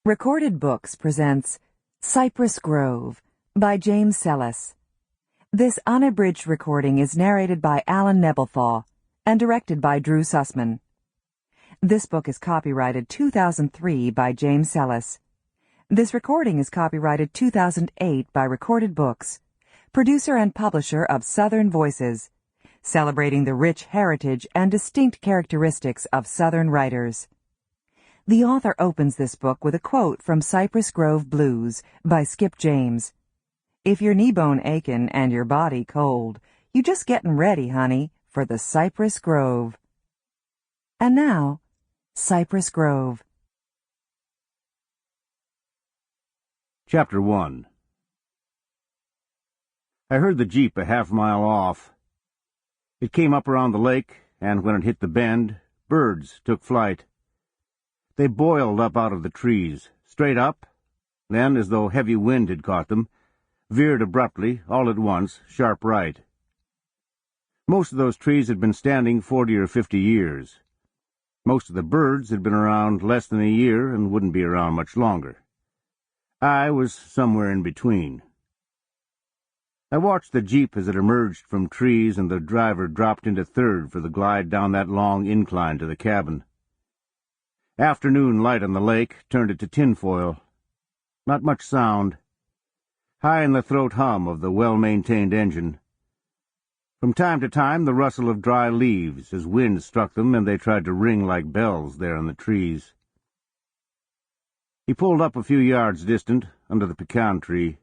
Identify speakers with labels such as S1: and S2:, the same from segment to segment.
S1: Recorded Books presents Cypress Grove by James Sallis. This unabridged recording is narrated by Alan Nebelthau and directed by Drew Sussman. This book is copyrighted 2003 by James Sallis. This recording is copyrighted 2008 by Recorded Books, producer and publisher of Southern Voices, celebrating the rich heritage and distinct characteristics of Southern writers. The author opens this book with a quote from Cypress Grove Blues by Skip James. "If your knee bone achin' and your body cold, you just gettin' ready, honey, for the Cypress Grove." And now, Cypress Grove.
S2: Chapter 1. I heard the Jeep a half-mile off. It came up around the lake, and when it hit the bend, birds took flight. They boiled up out of the trees, straight up, then, as though heavy wind had caught them, veered abruptly, all at once, sharp right. Most of those trees had been standing 40 or 50 years. Most of the birds had been around less than a year and wouldn't be around much longer. I was somewhere in between. I watched the Jeep as it emerged from trees and the driver dropped into third for the glide down that long incline to the cabin. Afternoon light on the lake turned it to tinfoil. Not much sound. High in the throat hum of the well-maintained engine. From time to time the rustle of dry leaves as wind struck them and they tried to ring like bells there in the trees. He pulled up a few yards distant, under the pecan tree.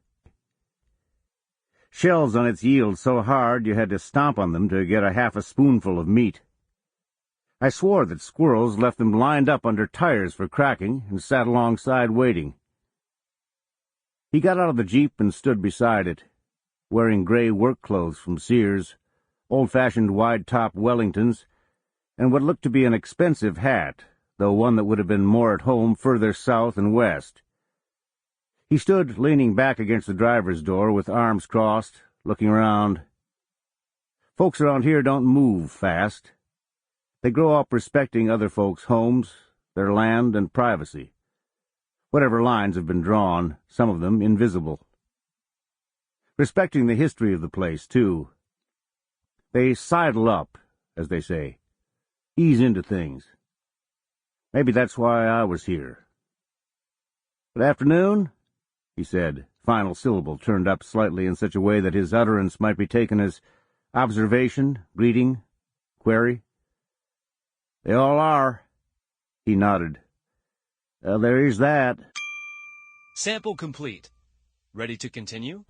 S2: Shells on its yield so hard you had to stomp on them to get half a spoonful of meat. I swore that squirrels left them lined up under tires for cracking and sat alongside waiting. He got out of the Jeep and stood beside it, wearing gray work clothes from Sears, old-fashioned wide-top Wellingtons, and what looked to be an expensive hat, though one that would have been more at home further south and west. He stood leaning back against the driver's door with arms crossed, looking around. Folks around here don't move fast. They grow up respecting other folks' homes, their land, and privacy. Whatever lines have been drawn, some of them invisible. Respecting the history of the place, too. They sidle up, as they say. Ease into things. Maybe that's why I was here. "Good afternoon," he said, final syllable turned up slightly in such a way that his utterance might be taken as observation, greeting, query. "They all are." He nodded. "There is that."
S3: Sample complete. Ready to continue?